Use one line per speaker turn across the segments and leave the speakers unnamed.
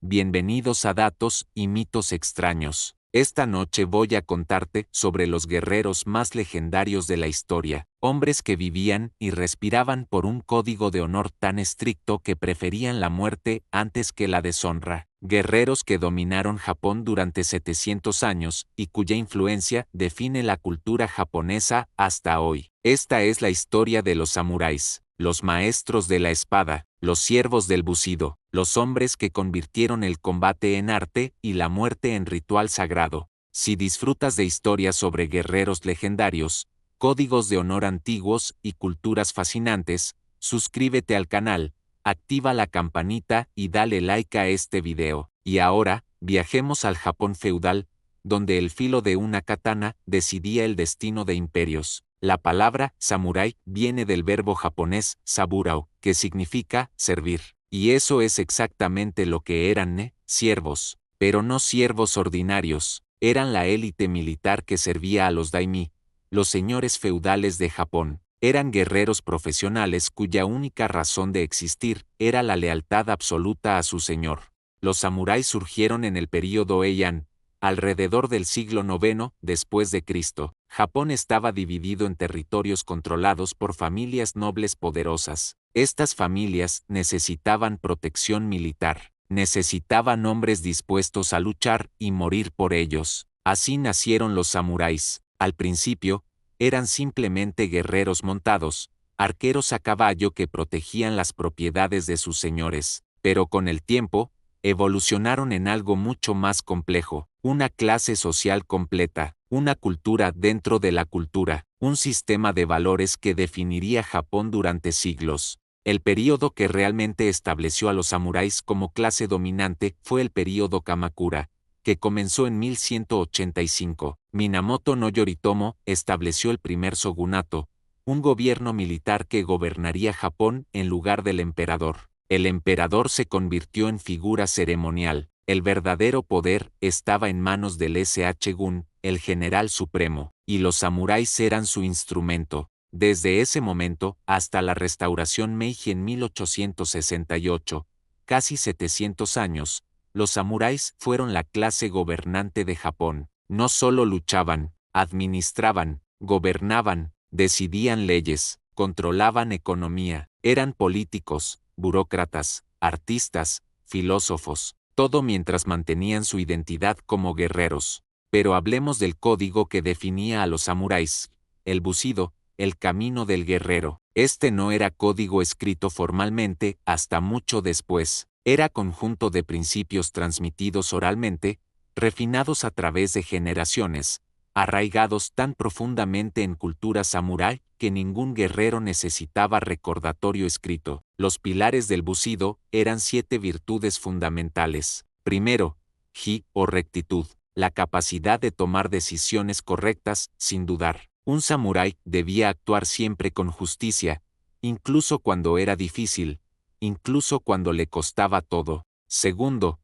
Bienvenidos a Datos y Mitos Extraños. Esta noche voy a contarte sobre los guerreros más legendarios de la historia, hombres que vivían y respiraban por un código de honor tan estricto que preferían la muerte antes que la deshonra. Guerreros que dominaron Japón durante 700 años y cuya influencia define la cultura japonesa hasta hoy. Esta es la historia de los samuráis, los maestros de la espada, los siervos del bucido, los hombres que convirtieron el combate en arte y la muerte en ritual sagrado. Si disfrutas de historias sobre guerreros legendarios, códigos de honor antiguos y culturas fascinantes, suscríbete al canal, activa la campanita y dale like a este video. Y ahora, viajemos al Japón feudal, donde el filo de una katana decidía el destino de imperios. La palabra samurái viene del verbo japonés saburao, que significa servir. Y eso es exactamente lo que eran, siervos. Pero no siervos ordinarios, eran la élite militar que servía a los daimí, los señores feudales de Japón. Eran guerreros profesionales cuya única razón de existir era la lealtad absoluta a su señor. Los samuráis surgieron en el período Heian, alrededor del siglo IX después de Cristo. Japón estaba dividido en territorios controlados por familias nobles poderosas. Estas familias necesitaban protección militar, necesitaban hombres dispuestos a luchar y morir por ellos. Así nacieron los samuráis. Al principio, eran simplemente guerreros montados, arqueros a caballo que protegían las propiedades de sus señores. Pero con el tiempo, evolucionaron en algo mucho más complejo, una clase social completa, una cultura dentro de la cultura, un sistema de valores que definiría Japón durante siglos. El período que realmente estableció a los samuráis como clase dominante fue el período Kamakura, que comenzó en 1185. Minamoto no Yoritomo estableció el primer shogunato, un gobierno militar que gobernaría Japón en lugar del emperador. El emperador se convirtió en figura ceremonial. El verdadero poder estaba en manos del Shogun, el general supremo, y los samuráis eran su instrumento. Desde ese momento hasta la restauración Meiji en 1868, casi 700 años, los samuráis fueron la clase gobernante de Japón. No solo luchaban, administraban, gobernaban, decidían leyes, controlaban economía, eran políticos, burócratas, artistas, filósofos, todo mientras mantenían su identidad como guerreros. Pero hablemos del código que definía a los samuráis, el bucido, el camino del guerrero. Este no era código escrito formalmente hasta mucho después, era conjunto de principios transmitidos oralmente, refinados a través de generaciones, arraigados tan profundamente en cultura samurái que ningún guerrero necesitaba recordatorio escrito. Los pilares del bucido eran 7 virtudes fundamentales. Primero, ji o rectitud, la capacidad de tomar decisiones correctas sin dudar. Un samurái debía actuar siempre con justicia, incluso cuando era difícil, incluso cuando le costaba todo. Segundo,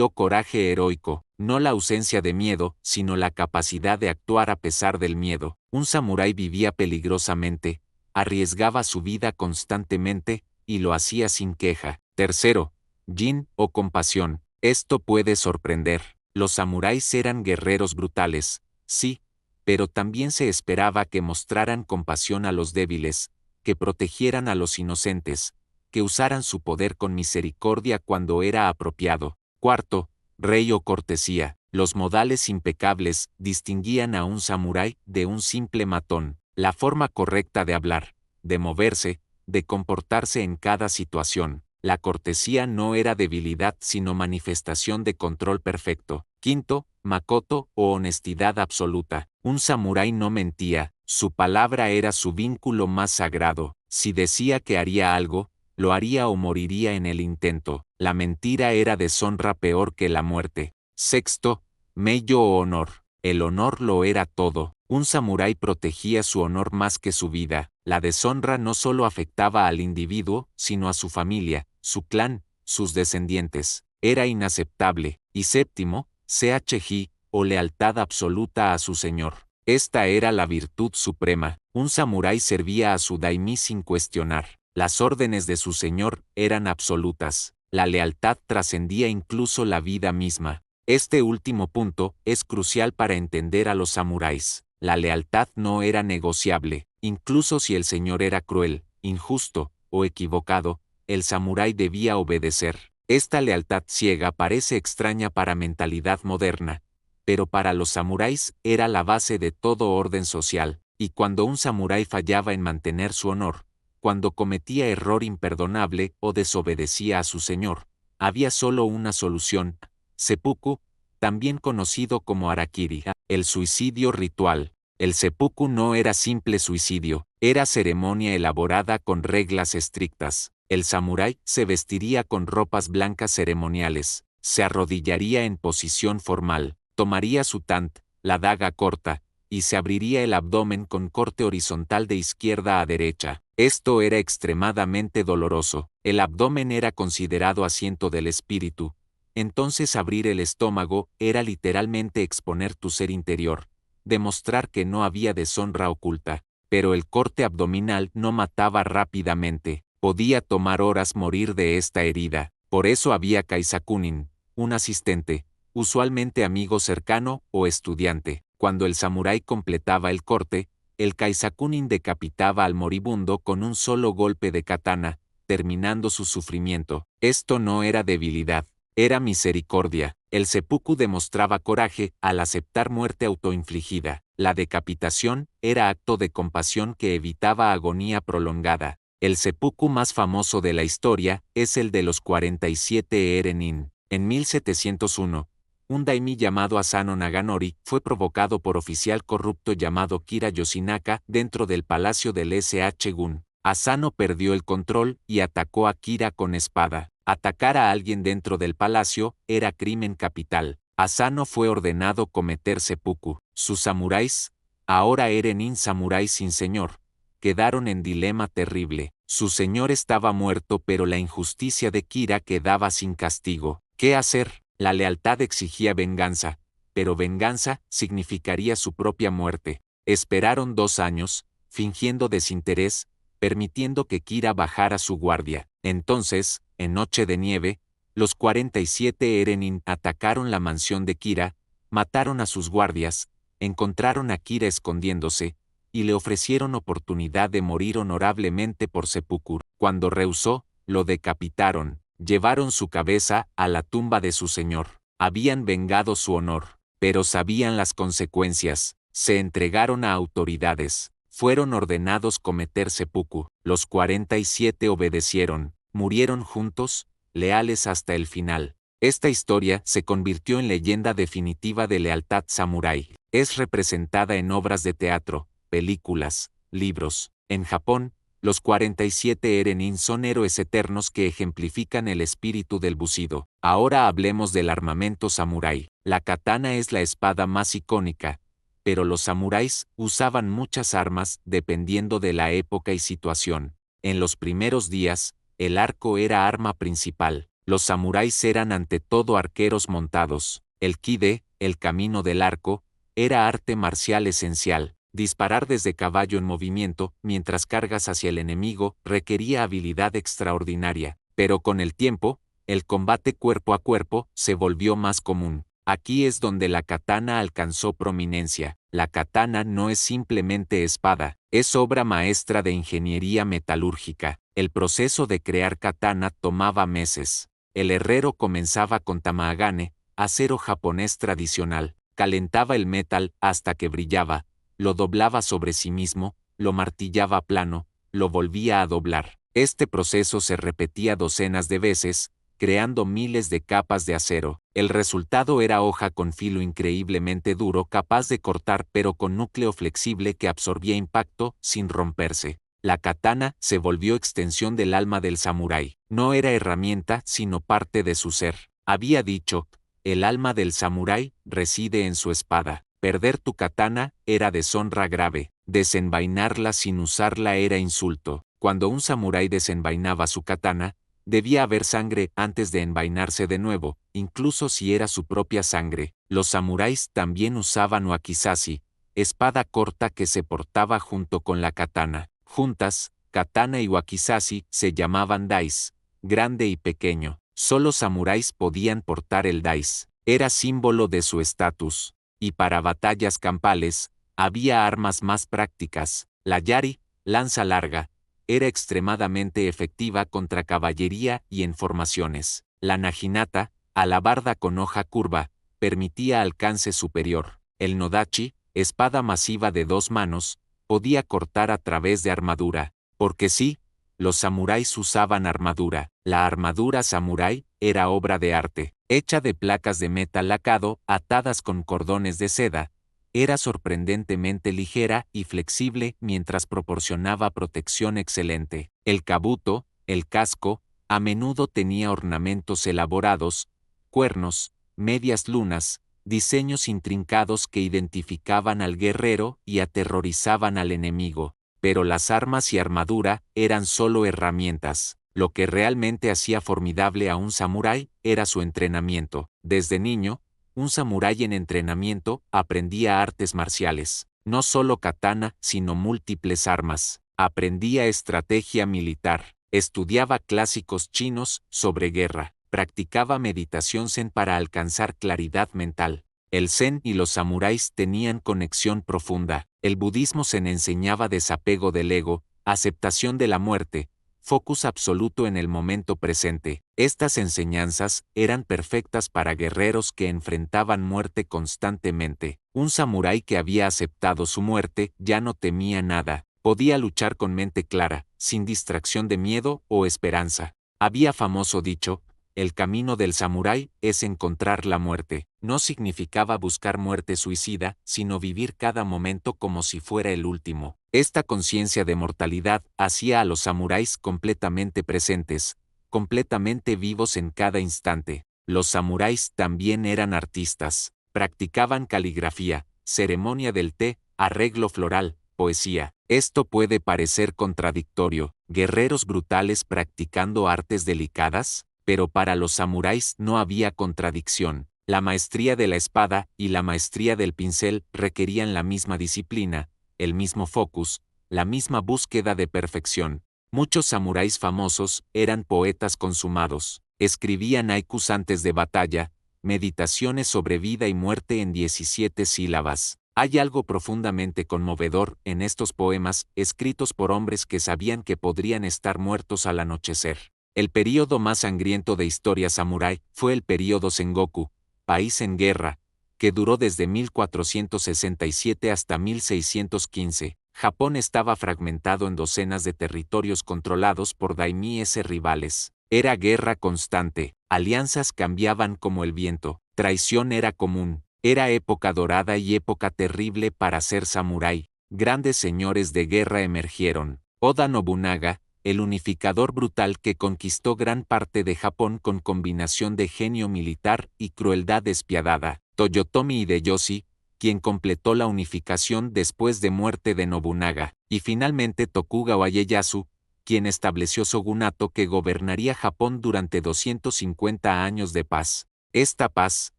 o coraje heroico, no la ausencia de miedo, sino la capacidad de actuar a pesar del miedo. Un samurái vivía peligrosamente, arriesgaba su vida constantemente, y lo hacía sin queja. Tercero, jin o compasión. Esto puede sorprender. Los samuráis eran guerreros brutales, sí, pero también se esperaba que mostraran compasión a los débiles, que protegieran a los inocentes, que usaran su poder con misericordia cuando era apropiado. Cuarto, rey o cortesía. Los modales impecables distinguían a un samurái de un simple matón. La forma correcta de hablar, de moverse, de comportarse en cada situación. La cortesía no era debilidad sino manifestación de control perfecto. Quinto, makoto o honestidad absoluta. Un samurái no mentía, su palabra era su vínculo más sagrado. Si decía que haría algo, lo haría o moriría en el intento. La mentira era deshonra peor que la muerte. Sexto, meyo o honor. El honor lo era todo. Un samurái protegía su honor más que su vida. La deshonra no solo afectaba al individuo, sino a su familia, su clan, sus descendientes. Era inaceptable. Y séptimo, chji, o lealtad absoluta a su señor. Esta era la virtud suprema. Un samurái servía a su daimí sin cuestionar. Las órdenes de su señor eran absolutas. La lealtad trascendía incluso la vida misma. Este último punto es crucial para entender a los samuráis. La lealtad no era negociable, incluso si el señor era cruel, injusto o equivocado, el samurái debía obedecer. Esta lealtad ciega parece extraña para mentalidad moderna, pero para los samuráis era la base de todo orden social, y cuando un samurái fallaba en mantener su honor, cuando cometía error imperdonable o desobedecía a su señor, había solo una solución: seppuku, también conocido como harakiri, el suicidio ritual. El seppuku no era simple suicidio, era ceremonia elaborada con reglas estrictas. El samurái se vestiría con ropas blancas ceremoniales, se arrodillaría en posición formal, tomaría su tant, la daga corta, y se abriría el abdomen con corte horizontal de izquierda a derecha. Esto era extremadamente doloroso. El abdomen era considerado asiento del espíritu. Entonces abrir el estómago era literalmente exponer tu ser interior, demostrar que no había deshonra oculta. Pero el corte abdominal no mataba rápidamente. Podía tomar horas morir de esta herida. Por eso había kaisakunin, un asistente, usualmente amigo cercano o estudiante. Cuando el samurái completaba el corte, el kaisakunin decapitaba al moribundo con un solo golpe de katana, terminando su sufrimiento. Esto no era debilidad, era misericordia. El seppuku demostraba coraje al aceptar muerte autoinfligida. La decapitación era acto de compasión que evitaba agonía prolongada. El seppuku más famoso de la historia es el de los 47 Eren-in. En 1701, un daimí llamado Asano Naganori fue provocado por oficial corrupto llamado Kira Yoshinaka dentro del palacio del Sh-gun. Asano perdió el control y atacó a Kira con espada. Atacar a alguien dentro del palacio era crimen capital. Asano fue ordenado cometer seppuku. Sus samuráis, ahora Eren-in samuráis sin señor, quedaron en dilema terrible. Su señor estaba muerto, pero la injusticia de Kira quedaba sin castigo. ¿Qué hacer? La lealtad exigía venganza, pero venganza significaría su propia muerte. Esperaron 2 años, fingiendo desinterés, permitiendo que Kira bajara su guardia. Entonces, en Noche de Nieve, los 47 Eren-in atacaron la mansión de Kira, mataron a sus guardias, encontraron a Kira escondiéndose, y le ofrecieron oportunidad de morir honorablemente por seppuku. Cuando rehusó, lo decapitaron. Llevaron su cabeza a la tumba de su señor. Habían vengado su honor, pero sabían las consecuencias. Se entregaron a autoridades. Fueron ordenados cometer seppuku. Los 47 obedecieron. Murieron juntos, leales hasta el final. Esta historia se convirtió en leyenda definitiva de lealtad samurái. Es representada en obras de teatro, películas, libros. En Japón, los 47 Eren-in son héroes eternos que ejemplifican el espíritu del bushido. Ahora hablemos del armamento samurái. La katana es la espada más icónica, pero los samuráis usaban muchas armas dependiendo de la época y situación. En los primeros días, el arco era arma principal. Los samuráis eran ante todo arqueros montados. El kide, el camino del arco, era arte marcial esencial. Disparar desde caballo en movimiento, mientras cargas hacia el enemigo, requería habilidad extraordinaria. Pero con el tiempo, el combate cuerpo a cuerpo se volvió más común. Aquí es donde la katana alcanzó prominencia. La katana no es simplemente espada, es obra maestra de ingeniería metalúrgica. El proceso de crear katana tomaba meses. El herrero comenzaba con tamagane, acero japonés tradicional, calentaba el metal hasta que brillaba, lo doblaba sobre sí mismo, lo martillaba plano, lo volvía a doblar. Este proceso se repetía docenas de veces, creando miles de capas de acero. El resultado era hoja con filo increíblemente duro, capaz de cortar pero con núcleo flexible que absorbía impacto sin romperse. La katana se volvió extensión del alma del samurái. No era herramienta, sino parte de su ser. Había dicho, el alma del samurái reside en su espada. Perder tu katana era deshonra grave. Desenvainarla sin usarla era insulto. Cuando un samurái desenvainaba su katana, debía haber sangre antes de envainarse de nuevo, incluso si era su propia sangre. Los samuráis también usaban wakizashi, espada corta que se portaba junto con la katana. Juntas, katana y wakizashi se llamaban dais, grande y pequeño. Solo samuráis podían portar el dais. Era símbolo de su estatus. Y para batallas campales, había armas más prácticas. La yari, lanza larga, era extremadamente efectiva contra caballería y en formaciones. La naginata, alabarda con hoja curva, permitía alcance superior. El nodachi, espada masiva de 2 manos, podía cortar a través de armadura. Porque sí, los samuráis usaban armadura. La armadura samurái era obra de arte, hecha de placas de metal lacado atadas con cordones de seda. Era sorprendentemente ligera y flexible mientras proporcionaba protección excelente. El kabuto, el casco, a menudo tenía ornamentos elaborados, cuernos, medias lunas, diseños intrincados que identificaban al guerrero y aterrorizaban al enemigo. Pero las armas y armadura eran solo herramientas. Lo que realmente hacía formidable a un samurái era su entrenamiento. Desde niño, un samurái en entrenamiento aprendía artes marciales, no solo katana, sino múltiples armas. Aprendía estrategia militar, estudiaba clásicos chinos sobre guerra, practicaba meditación zen para alcanzar claridad mental. El zen y los samuráis tenían conexión profunda. El budismo zen enseñaba desapego del ego, aceptación de la muerte, focus absoluto en el momento presente. Estas enseñanzas eran perfectas para guerreros que enfrentaban muerte constantemente. Un samurái que había aceptado su muerte ya no temía nada. Podía luchar con mente clara, sin distracción de miedo o esperanza. Había famoso dicho: el camino del samurái es encontrar la muerte. No significaba buscar muerte suicida, sino vivir cada momento como si fuera el último. Esta conciencia de mortalidad hacía a los samuráis completamente presentes, completamente vivos en cada instante. Los samuráis también eran artistas. Practicaban caligrafía, ceremonia del té, arreglo floral, poesía. Esto puede parecer contradictorio. ¿Guerreros brutales practicando artes delicadas? Pero para los samuráis no había contradicción. La maestría de la espada y la maestría del pincel requerían la misma disciplina, el mismo focus, la misma búsqueda de perfección. Muchos samuráis famosos eran poetas consumados. Escribían haikus antes de batalla, meditaciones sobre vida y muerte en 17 sílabas. Hay algo profundamente conmovedor en estos poemas escritos por hombres que sabían que podrían estar muertos al anochecer. El período más sangriento de historia samurái fue el período Sengoku, país en guerra, que duró desde 1467 hasta 1615. Japón estaba fragmentado en docenas de territorios controlados por daimíes rivales. Era guerra constante, alianzas cambiaban como el viento, traición era común. Era época dorada y época terrible para ser samurái. Grandes señores de guerra emergieron. Oda Nobunaga, el unificador brutal que conquistó gran parte de Japón con combinación de genio militar y crueldad despiadada. Toyotomi Hideyoshi, quien completó la unificación después de muerte de Nobunaga. Y finalmente Tokugawa Ieyasu, quien estableció shogunato que gobernaría Japón durante 250 años de paz. Esta paz,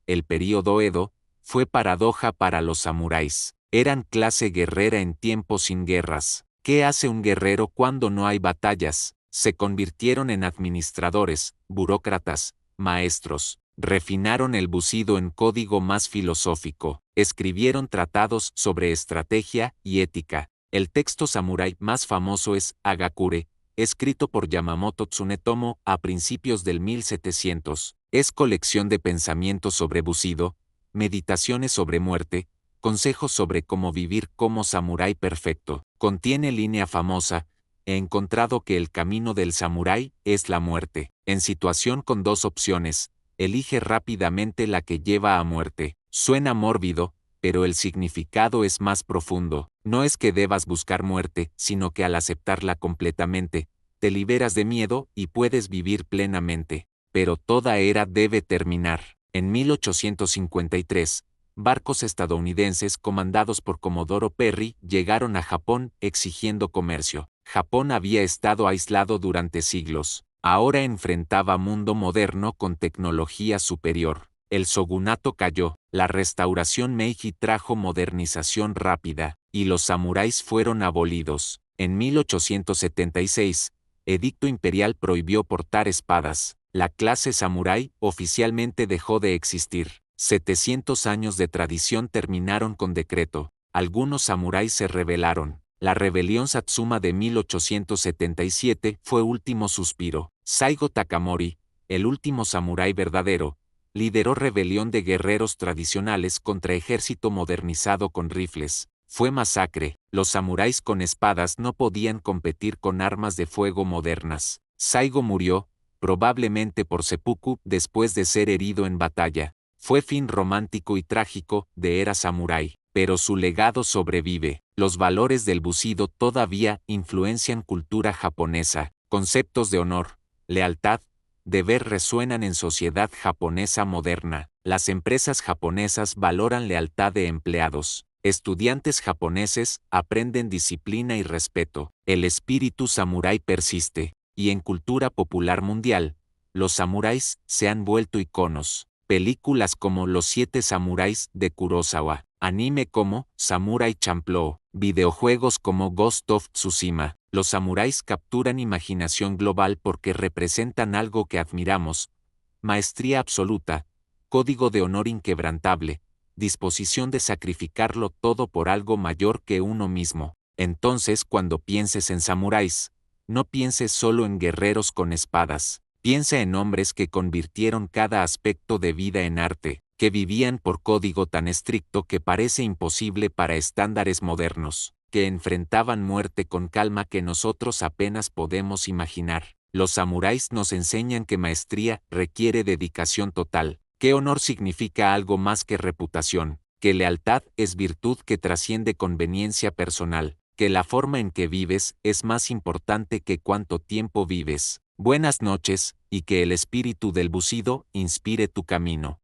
el período Edo, fue paradoja para los samuráis. Eran clase guerrera en tiempos sin guerras. ¿Qué hace un guerrero cuando no hay batallas? Se convirtieron en administradores, burócratas, maestros. Refinaron el bucido en código más filosófico. Escribieron tratados sobre estrategia y ética. El texto samurái más famoso es Hagakure, escrito por Yamamoto Tsunetomo a principios del 1700. Es colección de pensamientos sobre bucido, meditaciones sobre muerte, consejos sobre cómo vivir como samurái perfecto. Contiene línea famosa: he encontrado que el camino del samurái es la muerte. En situación con 2 opciones, elige rápidamente la que lleva a muerte. Suena mórbido, pero el significado es más profundo. No es que debas buscar muerte, sino que al aceptarla completamente, te liberas de miedo y puedes vivir plenamente. Pero toda era debe terminar. En 1853, barcos estadounidenses comandados por Comodoro Perry llegaron a Japón exigiendo comercio. Japón había estado aislado durante siglos. Ahora enfrentaba mundo moderno con tecnología superior. El shogunato cayó, la restauración Meiji trajo modernización rápida, y los samuráis fueron abolidos. En 1876, edicto imperial prohibió portar espadas. La clase samurái oficialmente dejó de existir. 700 años de tradición terminaron con decreto. Algunos samuráis se rebelaron. La rebelión Satsuma de 1877 fue último suspiro. Saigo Takamori, el último samurái verdadero, lideró rebelión de guerreros tradicionales contra ejército modernizado con rifles. Fue masacre. Los samuráis con espadas no podían competir con armas de fuego modernas. Saigo murió, probablemente por seppuku, después de ser herido en batalla. Fue fin romántico y trágico de era samurái, pero su legado sobrevive. Los valores del bushido todavía influencian cultura japonesa. Conceptos de honor, lealtad, deber resuenan en sociedad japonesa moderna. Las empresas japonesas valoran lealtad de empleados. Estudiantes japoneses aprenden disciplina y respeto. El espíritu samurái persiste, y en cultura popular mundial, los samuráis se han vuelto iconos. Películas como Los Siete Samuráis de Kurosawa, anime como Samurai Champloo, videojuegos como Ghost of Tsushima. Los samuráis capturan imaginación global porque representan algo que admiramos: maestría absoluta, código de honor inquebrantable, disposición de sacrificarlo todo por algo mayor que uno mismo. Entonces, cuando pienses en samuráis, no pienses solo en guerreros con espadas. Piensa en hombres que convirtieron cada aspecto de vida en arte, que vivían por código tan estricto que parece imposible para estándares modernos, que enfrentaban muerte con calma que nosotros apenas podemos imaginar. Los samuráis nos enseñan que maestría requiere dedicación total, que honor significa algo más que reputación, que lealtad es virtud que trasciende conveniencia personal, que la forma en que vives es más importante que cuánto tiempo vives. Buenas noches, y que el espíritu del bushido inspire tu camino.